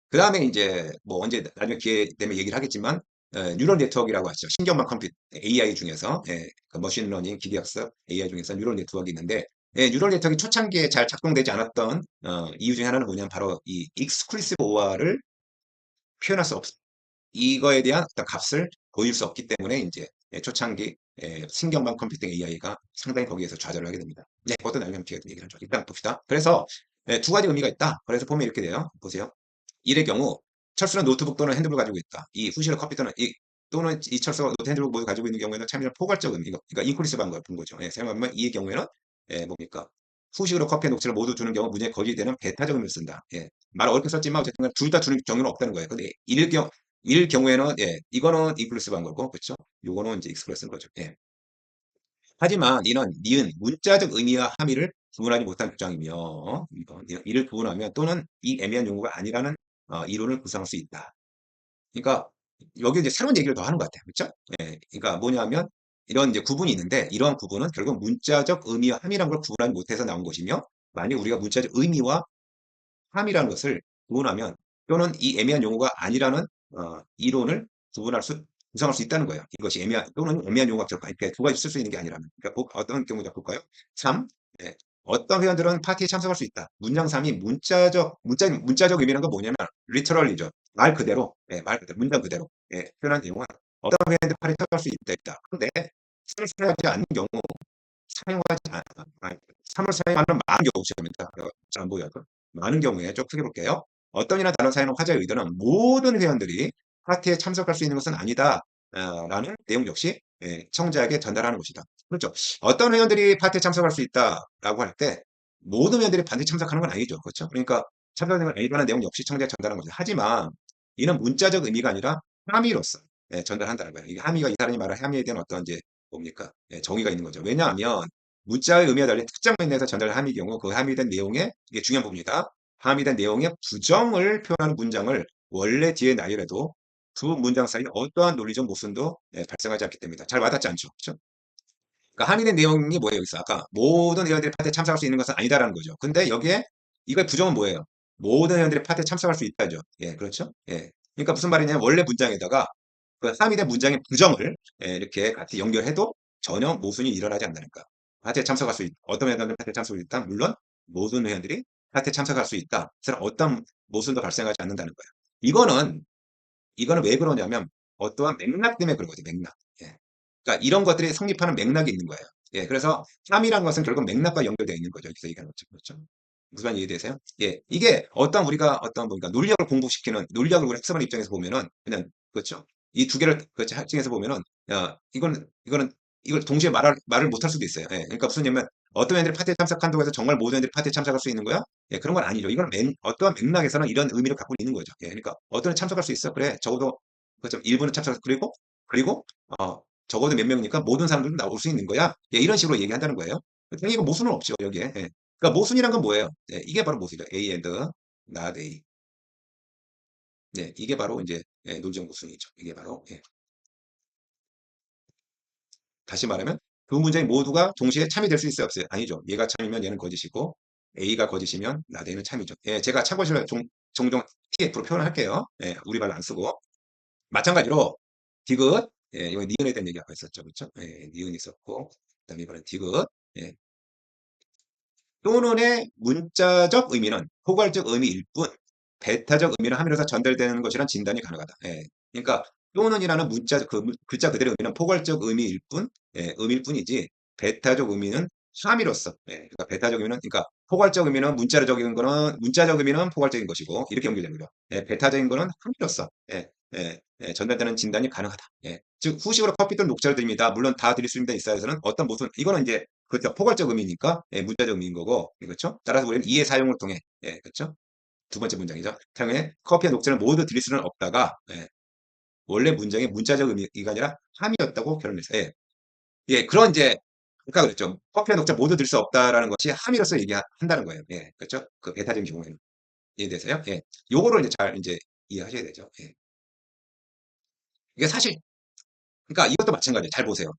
[SPEAKER 1] 그 다음에 이제 뭐 언제 나중에 기회 되면 얘기를 하겠지만 뉴럴 네트워크라고 하죠. 신경망 컴퓨터 AI 중에서 그 머신러닝 기계학습 AI 중에서 뉴럴 네트워크가 있는데 뉴럴 네트워크가 초창기에 잘 작동되지 않았던 이유 중에 하나는 뭐냐면 바로 이 익스클루시브 오화를 표현할 수 없, 이거에 대한 어떤 값을 보일 수 없기 때문에 이제 초창기 신경망 컴퓨팅 AI가 상당히 거기에서 좌절을 하게 됩니다. 네, 그것도 나중에 기회가 되면 얘기를 하죠. 일단 봅시다. 그래서 두 가지 의미가 있다. 그래서 보면 이렇게 돼요. 보세요. 일의 경우 철수는 노트북 또는 핸드폰을 가지고 있다. 이 후시는 컴퓨터는 또는 이 철수가 노트 핸드북 모두 가지고 있는 경우에는 참여는 포괄적 의미, 그러니까 인클루시브한 걸 본 거죠. 사용하면 이의 경우에는 뭡니까? 후식으로 커피에 녹차를 모두 주는 경우 문제에 거짓되는 배타적 의미를 쓴다. 말 어렵게 썼지만 어쨌든 둘 다 주는 경우는 없다는 거예요. 근데 일 경우에는 이거는 인클루시브한 거고 그렇죠? 요거는 이제 익스프레스인 거죠. 하지만 이는 니은 문자적 의미와 함의를 구분하지 못한 주장이며 이를 구분하면 또는 이 애매한 용어가 아니라는 이론을 구성할 수 있다. 그러니까 여기 이제 새로운 얘기를 더 하는 것 같아요. 그렇죠? 그러니까 뭐냐면 이런 이제 구분이 있는데 이러한 구분은 결국 문자적 의미와 함의라는 걸 구분하지 못해서 나온 것이며 만약 우리가 문자적 의미와 함이라는 것을 구분하면 또는 이 애매한 용어가 아니라는 이론을 구성할 수 있다는 거예요. 이것이 애매한 용어가 이렇게 두 가지 쓸 수 있는 게 아니라면. 그러니까 어떤 경우자 볼까요? 3. 어떤 회원들은 파티에 참석할 수 있다. 문장 3이 문자적 의미라는 건 뭐냐면 literally죠. 말 그대로, 말 그대로, 문장 그대로 표현한 내용은 어떤 회원들 파티에 참석할 수 있다. 그런데 3을 사용하지 않는 경우 사용하지 않, 아니, 3을 사용하는 많은 경우 시험입니다. 잘안 보여요. 많은 경우에 좀 크게 볼게요. 어떤 이나 다른 사용은 화제의 의도는 모든 회원들이 파티에 참석할 수 있는 것은 아니다. 라는 내용 역시 청자에게 전달하는 것이다. 그렇죠. 어떤 회원들이 파티에 참석할 수 있다라고 할 때 모든 회원들이 반드시 참석하는 건 아니죠. 그렇죠. 그러니까 참석하는 건 아니라는 내용 역시 청자에게 전달하는 것이다. 하지만 이는 문자적 의미가 아니라 함의로서 전달한다는 거예요. 이게 함의가 이 사람이 말한 함의에 대한 어떤 이제 뭡니까? 정의가 있는 거죠. 왜냐하면 문자의 의미와 달리 특정 면에서 전달한 함의 경우 그 함의된 내용에 이게 중요한 부분이다. 함의된 내용의 부정을 표현하는 문장을 원래 뒤에 나열해도 두 문장 사이에 어떠한 논리적 모순도 발생하지 않기 때문이다. 잘 와닿지 않죠. 그렇죠? 그러니까 함의된 내용이 뭐예요? 여기서 아까 모든 회원들이 파티에 참석할 수 있는 것은 아니다라는 거죠. 근데 여기에 이거의 부정은 뭐예요? 모든 회원들이 파티에 참석할 수 있다죠. 그렇죠? 그러니까 무슨 말이냐면 원래 문장에다가 그 함의된 문장의 부정을 이렇게 같이 연결해도 전혀 모순이 일어나지 않는다니까. 파티에 참석할 수 어떤 회원들은 파티에 참석할 수 있다. 물론 모든 회원들이 파티에 참석할 수 있다. 그래서 어떤 모순도 발생하지 않는다는 거예요. 이거는 왜 그러냐면 어떠한 맥락 때문에 그런 거죠. 맥락. 그러니까 이런 것들이 성립하는 맥락이 있는 거예요. 그래서 함이란 것은 결국 맥락과 연결되어 있는 거죠. 여기서 얘기하는 거죠. 그렇죠? 무슨 말인지 이해되세요? 이게 우리가 뭔가 논리학을 공부시키는 논리학을 우리 학습하는 입장에서 보면은 그냥 그렇죠. 이 두 개를 그 입장에서 보면은 이거는 이걸 동시에 말을 못 할 수도 있어요. 그러니까 무슨 얘기냐면 어떤 애들이 파티에 참석한다고 해서 정말 모든 애들이 파티에 참석할 수 있는 거야? 그런 건 아니죠. 이건 어떠한 맥락에서는 이런 의미를 갖고 있는 거죠. 그러니까 어떤 애 참석할 수 있어? 그래. 적어도 그렇죠. 일부는 참석 그리고 적어도 몇 명이니까 모든 사람들도 나올 수 있는 거야. 이런 식으로 얘기한다는 거예요. 이거 모순은 없죠. 여기에. 그러니까 모순이란 건 뭐예요? 이게 바로 모순이죠. A and not A. 이게 바로 이제 논리적 모순이죠. 이게 바로 다시 말하면 두 문장이 모두가 동시에 참이 될 수 있어요, 없어요? 아니죠. 얘가 참이면 얘는 거짓이고 A가 거짓이면 not A는 참이죠. 제가 참고로 종종 TF로 표현할게요. 우리 말로 안 쓰고 마찬가지로 디귿 이거 니은에 대한 얘기 아까 있었죠, 그렇죠? 니은이 있었고 그다음에 이번엔 디귿 또는의 문자적 의미는 포괄적 의미일 뿐 배타적 의미는 함유로서 전달되는 것이란 진단이 가능하다. 예. 그러니까 또는이라는 문자 글자 그대로 의미는 포괄적 의미일 뿐, 예, 의미일 뿐이지 배타적 의미는 함의로서, 예, 그러니까 배타적 의미는 그러니까 포괄적 의미는 문자적인 거는 문자적 의미는 포괄적인 것이고 이렇게 연결되는 거죠. 예, 배타적인 거는 함의로서, 예, 전달되는 진단이 가능하다. 예. 즉 후식으로 커피 또는 녹차를 드립니다. 물론 다 드릴 수 있는 이사에서는 어떤 무슨 이거는 이제 그렇죠. 포괄적 의미니까 예, 문자적 의미인 거고 그렇죠. 따라서 우리는 이의 사용을 통해 예, 그렇죠. 두 번째 문장이죠. 당연히 커피와 녹차를 모두 드릴 수는 없다가 예, 원래 문장의 문자적 의미가 아니라 함이었다고 결론냈어요. 예, 예, 그런 이제 아까 그랬죠. 커피와 녹차 모두 드릴 수 없다라는 것이 함이로서 얘기한다는 거예요. 예, 그렇죠. 그 배타적인 경우에는 이해되세요? 예, 요거를 이제 잘 이제 이해하셔야 되죠. 예, 이게 사실 그러니까 이것도 마찬가지예요. 잘 보세요.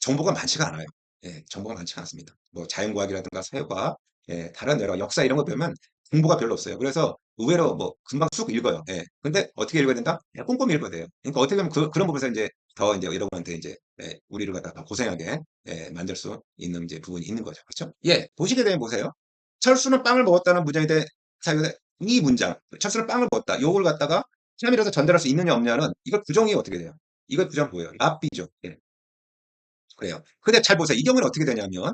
[SPEAKER 1] 정보가 많지가 않아요. 예, 정보가 많지가 않습니다. 뭐 자연과학이라든가 사회과학, 예, 다른 여러 역사 이런 거 배우면 정보가 별로 없어요. 그래서 의외로 뭐 금방 쑥 읽어요. 예. 근데 어떻게 읽어야 된다? 예, 꼼꼼히 읽어야 돼요. 그러니까 어떻게 보면 그런 부분에서 이제 더 이제 여러분한테 이제 예, 우리를 갖다 더 고생하게 예, 만들 수 있는 이제 부분이 있는 거죠. 그렇죠? 예, 보시게 되면 보세요. 철수는 빵을 먹었다는 문장에 대해 사용된 이 문장, 철수는 빵을 먹었다. 요걸 갖다가 시험이라서 전달할 수 있느냐 없냐는 이걸 부정이 어떻게 돼요? 이걸 부정 뭐예요? 랍비죠. 예. 그래요. 근데 잘 보세요. 이 경우는 어떻게 되냐면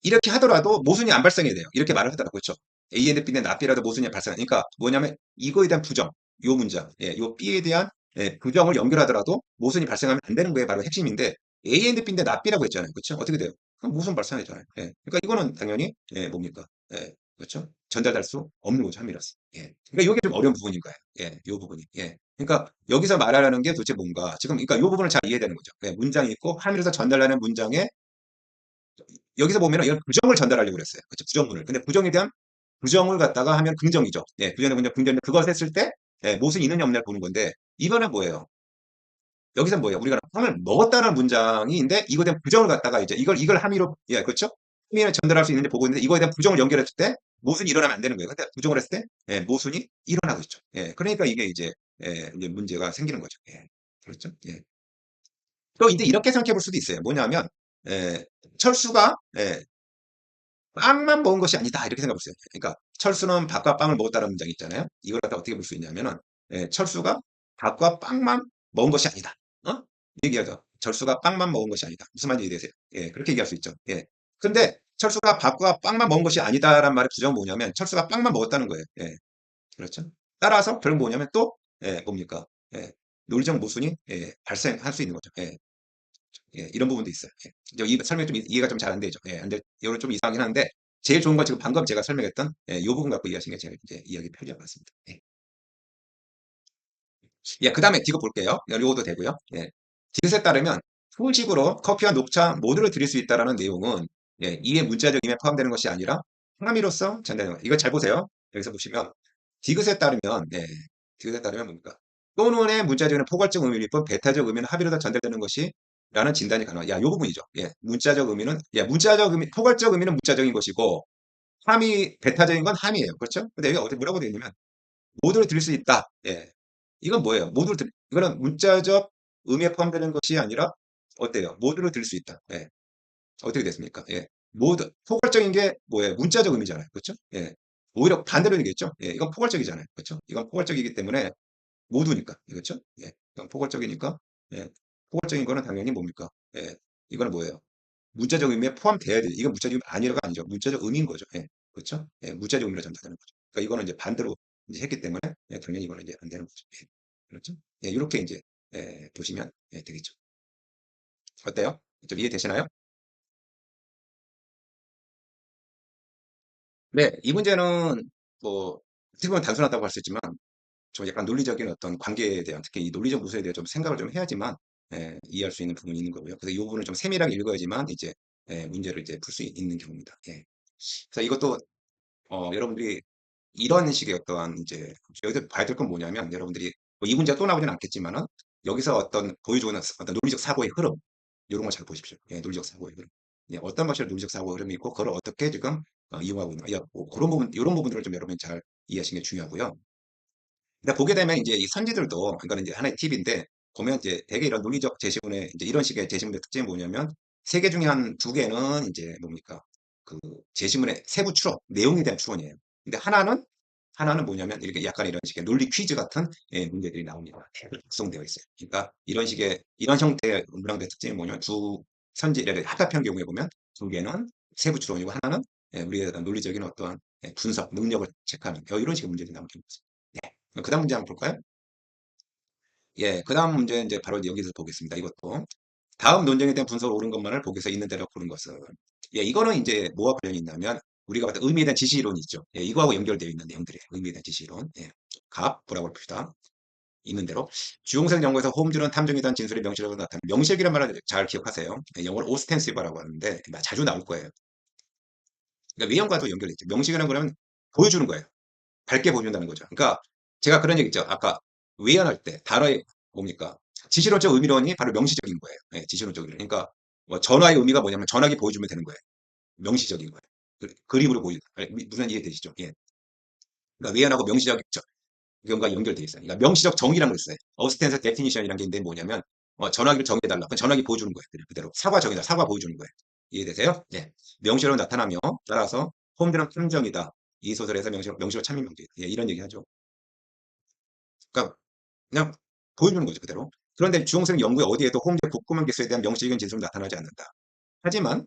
[SPEAKER 1] 이렇게 하더라도 모순이 안 발생해야 돼요. 이렇게 말을 하더라고요. 그렇죠? A인데 B인데 나비라도 모순이 발생. 그러니까 뭐냐면 이거에 대한 부정, 요 문장, 예, 요 B에 대한 예, 부정을 연결하더라도 모순이 발생하면 안 되는 거에 바로 핵심인데 A인데 B인데 나비라고 했잖아요. 그렇죠? 어떻게 돼요? 그럼 모순 발생하잖아요. 예. 그러니까 이거는 당연히 예, 뭡니까? 예, 그렇죠? 전달될 수 없는 거죠. 함이라서. 예. 그러니까 이게 좀 어려운 부분인 거예요. 예, 요 부분이. 예. 그러니까 여기서 말하라는 게 도대체 뭔가 지금 그러니까 요 부분을 잘 이해되는 거죠. 예, 문장이 있고 함이라서 전달하는 문장에 여기서 보면은 이건 부정을 전달하려고 그랬어요. 그렇죠? 부정문을. 근데 부정에 대한 부정을 갖다가 하면 긍정이죠. 예, 부정의 긍정인데 그것 했을 때 예, 모순이 있느냐 없느냐를 보는 건데 이거는 뭐예요? 여기서 뭐예요? 우리가 빵을 먹었다는 문장인데 이거에 대한 부정을 갖다가 이제 이걸 함의로 예, 그렇죠? 함의를 전달할 수 있는지 보고 있는데 이거에 대한 부정을 연결했을 때 모순이 일어나면 안 되는 거예요. 근데 부정을 했을 때 예, 모순이 일어나고 있죠. 예, 그러니까 이게 이제 예, 이제 문제가 생기는 거죠. 예, 그렇죠? 예. 또 이제 이렇게 생각해 볼 수도 있어요. 뭐냐면 예, 철수가 예, 빵만 먹은 것이 아니다. 이렇게 생각해 보세요. 그러니까 철수는 밥과 빵을 먹었다는 문장이 있잖아요. 이걸 갖다 어떻게 볼 수 있냐면은 예, 철수가 밥과 빵만 먹은 것이 아니다. 어? 얘기하죠. 철수가 빵만 먹은 것이 아니다. 무슨 말인지 이해되세요? 예, 그렇게 얘기할 수 있죠. 예. 근데 철수가 밥과 빵만 먹은 것이 아니다라는 말의 부정은 뭐냐면 철수가 빵만 먹었다는 거예요. 예. 그렇죠? 따라서 결국 뭐냐면 또 예, 뭡니까? 예. 논리적 모순이 예, 발생할 수 있는 거죠. 예. 예, 이런 부분도 있어요. 예. 이 설명이 좀 이해가 좀 잘 안 되죠. 예, 근데 이거는 좀 이상하긴 한데 제일 좋은 건 지금 방금 제가 설명했던 예, 이 부분 갖고 이해하시는 게 제가 이제 이야기 편리한 것 같습니다. 예, 예, 그 다음에 이거 볼게요. 이것도 되고요. 예, 디귿에 따르면 후식으로 커피와 녹차 모두를 드릴 수 있다라는 내용은 예, 이의 문자적 의미에 포함되는 것이 아니라 항암이로서 전달되는 것. 이거 잘 보세요. 여기서 보시면 디귿에 따르면 예, 디귿에 따르면 뭡니까? 또는의 문자적 의미는 포괄적 의미일 뿐 배타적 의미는 합의로다 전달되는 것이 라는 진단이 가능하다. 야, 요 부분이죠. 예, 문자적 의미는 예, 문자적 의미, 포괄적 의미는 문자적인 것이고 함의 배타적인 건 함이에요. 그렇죠? 근데 여기 어디 뭐라고 되어 있냐면 모두를 드릴 수 있다. 예. 이건 뭐예요? 이거는 문자적 의미에 포함되는 것이 아니라 어때요? 모두를 드릴 수 있다. 예. 어떻게 됐습니까? 예. 모두 포괄적인 게 뭐예요? 문자적 의미잖아요. 그렇죠? 예. 오히려 반대로 얘기했죠. 예. 이건 포괄적이잖아요. 그렇죠? 이건 포괄적이기 때문에 모두니까. 그렇죠? 예. 이건 포괄적이니까. 예. 포괄적인 거는 당연히 뭡니까? 예. 이거는 뭐예요? 문자적 의미에 포함돼야 돼요. 이건 문자적 의미 아니라가 아니죠. 문자적 의미인 거죠. 예. 그렇죠? 예. 문자적 의미로 전달되는 거죠. 그러니까 이거는 이제 반대로 이제 했기 때문에 예, 당연히 이거는 이제 안 되는 거죠. 예. 그렇죠? 예, 이렇게 이제 예, 보시면 예, 되겠죠. 어때요? 좀 이해되시나요? 네, 이 문제는 뭐 어떻게 보면 단순하다고 할 수 있지만 좀 약간 논리적인 어떤 관계에 대한 특히 이 논리적 무소에 대해 좀 생각을 좀 해야지만 예, 이해할 수 있는 부분이 있는 거고요. 그래서 이 부분을 좀 세밀하게 읽어야지만 이제 예, 문제를 이제 풀 수 있는 경우입니다. 예. 그래서 이것도 여러분들이 이런 식의 어떠한 이제 여기서 봐야 될 건 뭐냐면 여러분들이 뭐이 문제가 또 나오지는 않겠지만은 여기서 어떤 보여주는 어떤 논리적 사고의 흐름 이런 걸 잘 보십시오. 예, 논리적 사고의 흐름. 예, 어떤 것이 논리적 사고의 흐름이 있고 그걸 어떻게 지금 이용하고 있는가. 야, 뭐 그런 부분 이런 부분들을 좀 여러분이 잘 이해하시는 게 중요하고요. 근데 보게 되면 이제 이 선지들도 이거는 이제 하나의 팁인데 보면 이제 대개 이런 논리적 제시문에 이제 이런 식의 제시문의 특징이 뭐냐면 세 개 중에 한 두 개는 이제 뭡니까 그 제시문의 세부 추론 내용에 대한 추론이에요. 근데 하나는 하나는 뭐냐면 이렇게 약간 이런 식의 논리 퀴즈 같은 문제들이 나옵니다. 구성되어 있어요. 그러니까 이런 형태의 문항의 특징이 뭐냐면 두 선지를 합합한 경우에 보면 두 개는 세부 추론이고 하나는 우리의 논리적인 어떠한 분석 능력을 체크하는 이런 식의 문제들이 나오는 경우죠. 네. 그다음 문제 한번 볼까요? 예, 그다음 문제 이제 바로 여기서 보겠습니다. 이것도 다음 논쟁에 대한 분석을 옳은 것만을 보기에서 있는 대로 고른 것은 예, 이거는 이제 뭐와 관련이 있냐면 우리가 봤던 의미에 대한 지시 이론이 있죠. 예, 이거하고 연결되어 있는 내용들이에요. 의미에 대한 지시 이론. 예. 갑 뭐라고 봅시다. 있는 대로 주홍색 연구에서 홈즈는 탐정에 대한 진술의 명시력으로 나타나는 명시력이란 말을 잘 기억하세요. 예, 영어로 오스텐시브라고 하는데 자주 나올 거예요. 그러니까 외형과도 연결돼 있죠. 명시력이란 거는 보여주는 거예요. 밝게 보여준다는 거죠. 그러니까 제가 그런 얘기 있죠. 아까 외연할 때 단어의 뭡니까? 지시론적 의미론이 바로 명시적인 거예요. 예, 지시론적 의미론. 그러니까 뭐 전화의 의미가 뭐냐면 전화기 보여주면 되는 거예요. 명시적인 거예요. 그림으로 보여. 무슨 이해되시죠? 예. 그러니까 외연하고 명시적 경과 연결돼 있어요. 그러니까 명시적 정의라는 걸 써요. 어스텐서 데피니션이라는 게 있는데 뭐냐면 전화기를 정의해달라. 그럼 전화기 보여주는 거예요. 그대로 사과 정의다. 사과 보여주는 거예요. 이해되세요? 네. 명시로 나타나며 따라서 홈드는 탐정이다. 이 소설에서 명시로 참인 명제. 예, 이런 얘기하죠. 그러니까 그냥 보여주는 거죠. 그대로. 그런데 주홍색 연구에 어디에도 홈즈의 국구만 개수에 대한 명시적인 진술은 나타나지 않는다. 하지만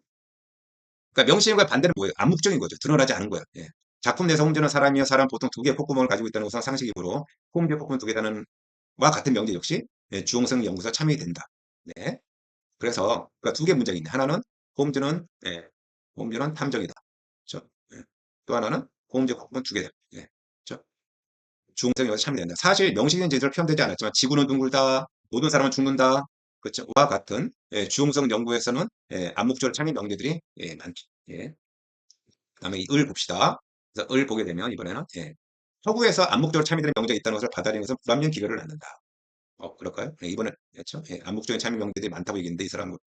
[SPEAKER 1] 그러니까 명시적과 반대는 뭐예요? 암묵적인 거죠. 드러나지 않은 거예요. 예. 작품 내에서 홈즈는 사람이며 사람 보통 두 개의 콧구멍을 가지고 있다는 것은 상식이므로 홈즈의 콧구멍 두 개다는 와 같은 명제 역시 주홍성 연구소 참여이 된다. 네. 그래서 그러니까 두 개 문장이 있네. 하나는 홈즈는 홈즈는 탐정이다. 그렇죠? 예. 또 하나는 홈즈의 콧구멍 두 개다. 예. 그렇죠? 주홍성 연구소 참여된다. 사실 명시적인 진술을 표현되지 않았지만 지구는 둥글다. 모든 사람은 죽는다. 그렇죠? 와 같은 주홍성 연구에서는 암묵적으로 참여 명제들이 많죠. 예. 그다음에 이 을 봅시다. 그래서 을 보게 되면 이번에는 서구에서 암묵적으로 참여되는 명제가 있다는 것을 받아들이는 것은 불합리한 기별을 낳는다. 그럴까요? 네, 이번에 그렇죠? 예, 암묵적인 참여 명제들이 많다고 얘기했는데 이 사람은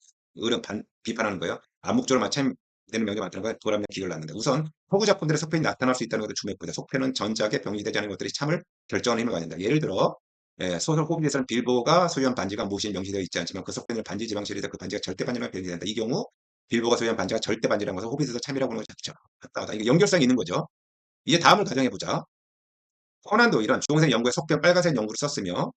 [SPEAKER 1] 을은 비판하는 거예요. 암묵적으로 참여되는 명제가 많다는 건 불합리한 기별을 낳는다. 우선 서구 작품들의 속편이 나타날 수 있다는 것을 주목보다 속편은 전작에 병리되지 않은 것들이 참을 결정하는 힘을 가진다. 예를 들어 소설 호빗에서는 빌보가 소유한 반지가 무엇이 명시되어 있지 않지만 그 속편을 반지 지방실에서 그 반지가 절대 반지라고 변경된다. 이 경우 빌보가 소유한 반지가 절대 반지라는 것은 호빗에서 참이라고 하는 것이 맞다. 이게 연결성이 있는 거죠. 이제 다음을 가정해 보자. 코난 도일은 주홍색 연구에 속편 빨간색 연구를 썼으며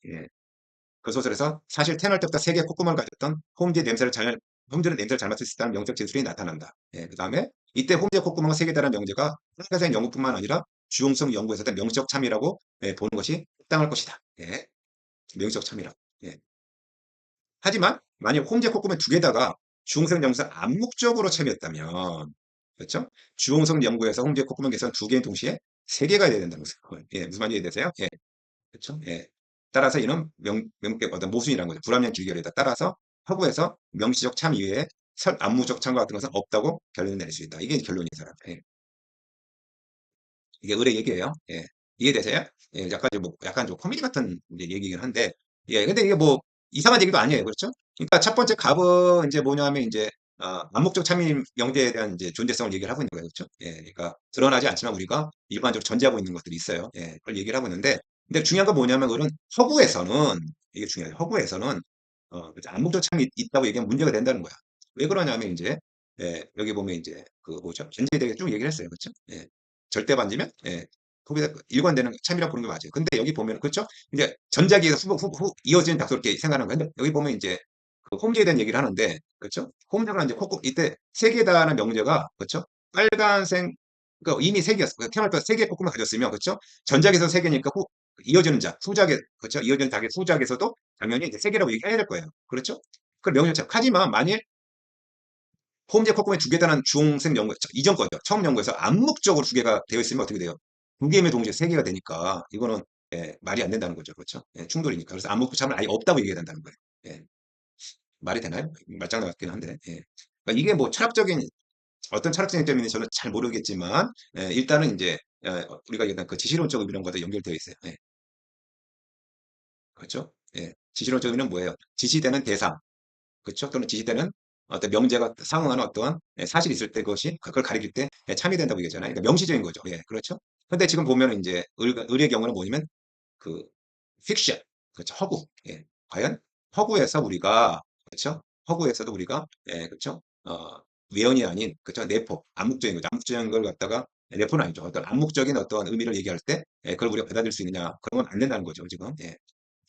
[SPEAKER 1] 그 소설에서 사실 태어날 때부터 세계의 콧구멍을 가졌던 홈즈는 냄새를 잘 맡을 수 있다는 명적 진술이 나타난다. 그 다음에 이때 홈즈의 콧구멍은 세 개다라는 명제가 빨간색 연구뿐만 아니라 주홍성 연구에서 어떤 명적 참이라고 보는 것이 합당할 것이다. 명적 참이라고. 하지만 만약 홈즈의 콧구멍 두 개다가 주홍성 연구에서 암묵적으로 참였다면 그렇죠? 주홍성 연구에서 홈즈의 콧구멍 개선 두 개인 동시에 세 개가 돼야 된다는 거죠. 무슨 말인지 이해되세요? 그렇죠? 따라서 이는 어떤 모순이라는 거죠. 불합리한 길결이다. 따라서 허구에서 명시적 참 이외에 암무적 참과 같은 것은 없다고 결론을 내릴 수 있다. 이게 결론인 사람. 이게 을의 얘기예요. 이해되세요? 약간 좀 코미디 같은 이제 얘기긴 한데, 근데 이게 뭐 이상한 얘기도 아니에요. 그렇죠? 그러니까 첫 번째 갑은 이제 뭐냐면 이제 암묵적 참여 명제에 대한 이제 존재성을 얘기를 하고 있는 거예요. 그렇죠? 그러니까 드러나지 않지만 우리가 일반적으로 전제하고 있는 것들이 있어요. 그걸 얘기를 하고 있는데, 근데 중요한 건 뭐냐면 그런 허구에서는 이게 중요해요. 허구에서는 그렇죠? 암묵적 참여 있다고 얘기하면 문제가 된다는 거야. 왜 그러냐면 이제 여기 보면 이제 그 뭐죠? 전제에 대해 쭉 얘기를 했어요. 그렇죠? 절대 반지면 거기다 일관되는 참이라고 부르는 게 맞아요. 근데 여기 보면 그렇죠? 이제 전자기에서 이어지는 작도 이렇게 생각하는 건데 여기 보면 이제 그 홈즈에 대한 얘기를 하는데 그렇죠? 홈즈가 이제 이때 세 개다라는 명제가 그렇죠? 빨간색 그러니까 이미 세 개였어. 태어날 때 세 개의 콧구멍을 가졌으면 그렇죠? 전작에서 세 개니까 이어지는 작 후작에 그렇죠? 이어지는 작의 후작에서도 당연히 이제 세 개라고 얘기해야 될 거예요. 그렇죠? 그 명제죠. 하지만 만일 홈제 콧구멍에 두 개다는 중생 연구, 이전 거죠. 처음 연구에서 암묵적으로 두 개가 되어 있으면 어떻게 돼요? 두 개임에 동시에 세 개가 되니까 이거는 말이 안 된다는 거죠. 그렇죠? 충돌이니까. 그래서 암묵적 참을 아예 없다고 얘기해야 된다는 거예요. 말이 되나요? 말장난 같긴 한데. 그러니까 이게 뭐 철학적인 어떤 철학적인 점인지 저는 잘 모르겠지만 일단은 이제 우리가 얘기한 그 지시론적 의미론과도 연결되어 있어요. 그렇죠? 지시론적 의미는 뭐예요? 지시되는 대상, 그렇죠? 또는 지시되는 어떤 명제가 상응하는 어떤 사실이 있을 때 그것이 그걸 가리킬 때 참여된다고 얘기하잖아요. 그러니까 명시적인 거죠. 그렇죠? 근데 지금 보면 이제 을의 경우는 뭐냐면 그 픽션, 그렇죠? 허구. 과연 허구에서 우리가 그렇죠? 허구에서도 우리가 그렇죠? 외연이 아닌 그렇죠? 내포, 암묵적인 거죠. 암묵적인 걸 갖다가 레포는 아니죠. 어떤 암묵적인 어떤 의미를 얘기할 때 그걸 우리가 받아들일 수 있느냐 그런 건 안 된다는 거죠. 지금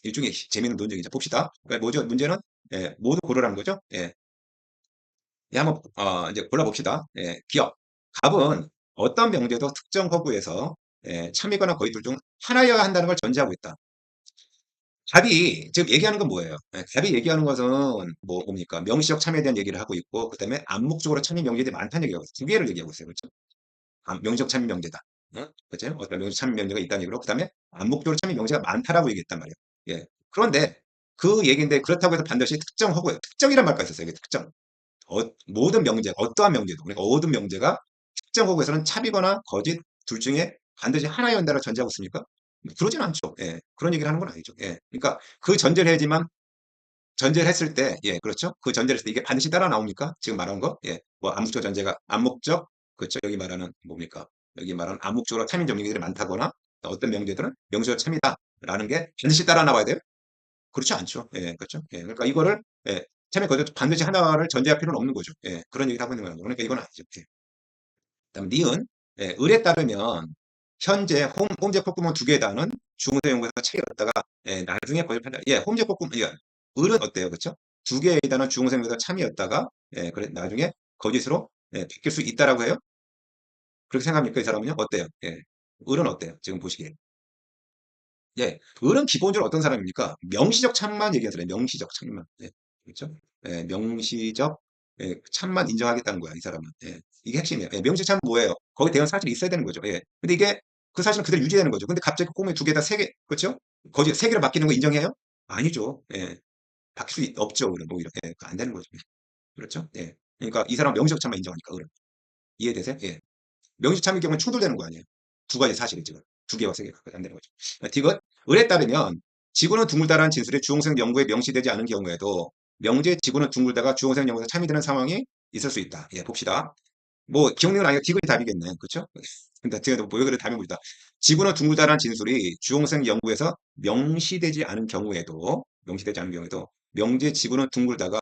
[SPEAKER 1] 일종의 재미있는 논쟁이죠. 봅시다. 그러니까 뭐죠? 문제는 모두 고르라는 거죠. 한번 이제 골라봅시다. 기업. 갑은 어떤 명제도 특정 허구에서 참이거나 거의 둘 중 하나여야 한다는 걸 전제하고 있다. 갑이 지금 얘기하는 건 뭐예요? 갑이 얘기하는 것은 뭡니까? 명시적 참여에 대한 얘기를 하고 있고, 그다음에 암묵적으로 참여 명제들이 많다는 얘기하고 있어요. 두 개를 얘기하고 있어요. 그렇죠? 명시적 참여 명제다. 그렇죠? 어떤 명시적 참여 명제가 있다는 얘기로, 그다음에 암묵적으로 참여 명제가 많다라고 얘기했단 말이에요. 그런데 그 얘기인데 그렇다고 해서 반드시 특정 허구예요. 특정이란 말까지 있었어요. 이게 특정. 모든 명제, 어떠한 명제도, 그러니까 모든 명제가 특정 허구에서는 참이거나 거짓 둘 중에 반드시 하나의 연다를 전제하고 있습니까? 그러진 않죠. 그런 얘기를 하는 건 아니죠. 그러니까 그 전제를 해야지만 전제를 했을 때, 그렇죠. 그 전제를 했을 때 이게 반드시 따라 나옵니까? 지금 말한 거, 뭐 암묵적 전제가 암묵적, 그렇죠. 여기 말하는 뭡니까? 여기 말하는 암묵적으로 참인 정리들이 많다거나 어떤 명제들은 명시적 참이다라는 게 반드시 따라 나와야 돼요. 그렇지 않죠. 그렇죠. 그러니까 이거를 참여 거절 반드시 하나를 전제할 필요는 없는 거죠. 그런 얘기를 하고 있는 거예요. 그러니까 이건 아니죠. 그다음 니은 을에 따르면 현재 홈제 콧구멍 두 개다는 중세 연구에서 책이었다가 나중에 거절 판단. 홈제 콧구멍 을은 어때요, 그렇죠? 두 개에 달하는 중세 연구에서 참이었다가 그래 나중에 거짓으로 바뀔 수 있다라고 해요. 그렇게 생각합니까, 이 사람은요? 어때요? 을은 어때요? 지금 보시기에. 을은 기본적으로 어떤 사람입니까? 명시적 참만 얘기하잖아요. 명시적 참만. 그렇죠? 명시적 참만 인정하겠다는 거야, 이 사람은. 이게 핵심이에요. 명시적 참은 뭐예요? 거기에 대한 사실이 있어야 되는 거죠. 근데 이게 그 사실은 그대로 유지되는 거죠. 근데 갑자기 꿈에 두 개다 세 개, 그렇죠? 거짓 세 개로 바뀌는 거 인정해요? 아니죠. 바뀔 수 없죠. 그럼 오히려 그거 안 되는 거죠. 그렇죠? 그러니까 이 사람 명시적 참만 인정하니까 을은. 이해되세요? 명시참의 경우는 충돌되는 거 아니에요. 두 가지 사실이 지금. 두 개와 세 개가 안 되는 거죠. 디귿, 을에 따르면 지구는 둥글다라는 진술이 주홍색 연구에 명시되지 않은 경우에도 명제 지구는 둥글다가 주홍색 연구에서 참여되는 상황이 있을 수 있다. 봅시다. 뭐 기억력은 아니고 디귿이 답이겠네. 그렇죠? 근데 제가 뭐 그래 답이 봅니다. 지구는 둥글다라는 진술이 주홍색 연구에서 명시되지 않은 경우에도 명제 지구는 둥글다가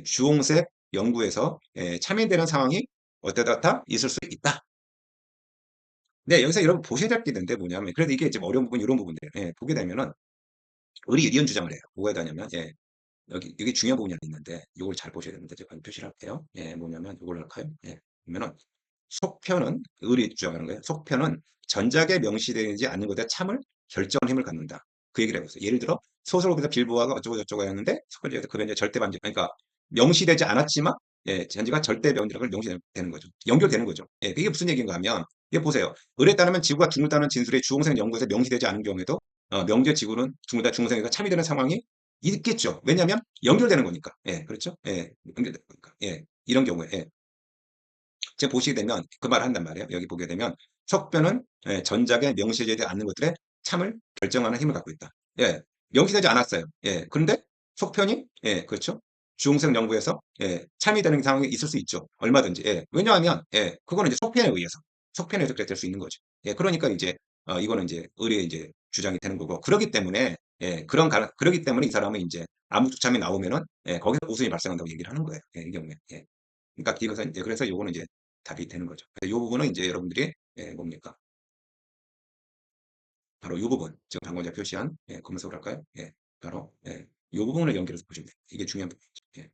[SPEAKER 1] 주홍색 연구에서 참여되는 상황이 어때다 있을 수 있다. 네, 여기서 여러분 보셔야 될 게 있는데 뭐냐면, 그래도 이게 좀 어려운 부분, 이런 부분들, 보게 되면은, 을이 이런 주장을 해요. 뭐가 되냐면, 여기 중요한 부분이 하나 있는데, 이걸 잘 보셔야 되는데, 제가 표시를 할게요. 뭐냐면, 이걸 할까요? 보면은, 속편은, 을이 주장하는 거예요. 속편은 전작에 명시되지 않는 것에 참을 결정할 힘을 갖는다. 그 얘기를 해보세요. 예를 들어, 소설에서 빌보아가 어쩌고저쩌고 했는데, 속편제에서 그 변제 절대 반제, 그러니까, 명시되지 않았지만, 전제가 절대 변제라고 명시되는 거죠. 연결되는 거죠. 이게 무슨 얘기인가 하면, 이게 보세요. 을에 따르면 지구가 둥글다는 진술이 주홍색 연구에서 명시되지 않은 경우에도 명제 지구는 둥글다 중성에서 참여되는 상황이 있겠죠. 왜냐하면 연결되는 거니까. 그렇죠? 연결되는 거니까. 이런 경우에 제가 보시게 되면 그 말을 한단 말이에요. 여기 보게 되면 석변은 전작에 명시되지 않는 것들의 참을 결정하는 힘을 갖고 있다. 명시되지 않았어요. 그런데 속편이 그렇죠. 주홍색 연구에서 참여되는 상황이 있을 수 있죠. 얼마든지. 왜냐하면 그거는 이제 속편에 의해서 그렇게 될 수 있는 거죠. 그러니까 이제 이거는 이제 의뢰의 이제 주장이 되는 거고 그렇기 때문에 그러기 때문에 이 사람은 이제 암묵주참이 나오면은 거기서 모순이 발생한다고 얘기를 하는 거예요. 이 경우에. 그러니까 이제 그래서 요거는 이제 답이 되는 거죠. 이 부분은 이제 여러분들이 뭡니까? 바로 이 부분, 지금 방금 제가 표시한 검색을 할까요? 바로 이 부분을 연결해서 보시면 돼요. 이게 중요한 부분이죠.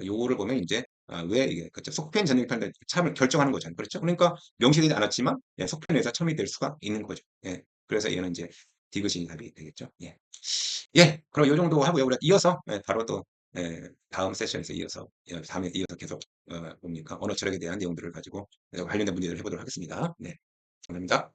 [SPEAKER 1] 요거를 보면 이제 왜 이게 그렇죠? 속편 전입판에 참을 결정하는 거잖아요. 그렇죠? 그러니까 명시되지 않았지만 속편에서 첨이 될 수가 있는 거죠. 그래서 얘는 이제 디귿이 답이 되겠죠. 그럼 요 정도 하고요. 우리가 이어서 바로 또 다음 세션에서 이어서 다음에 이어서 계속 뭡니까 언어 철학에 대한 내용들을 가지고 관련된 문제를 해보도록 하겠습니다. 네, 감사합니다.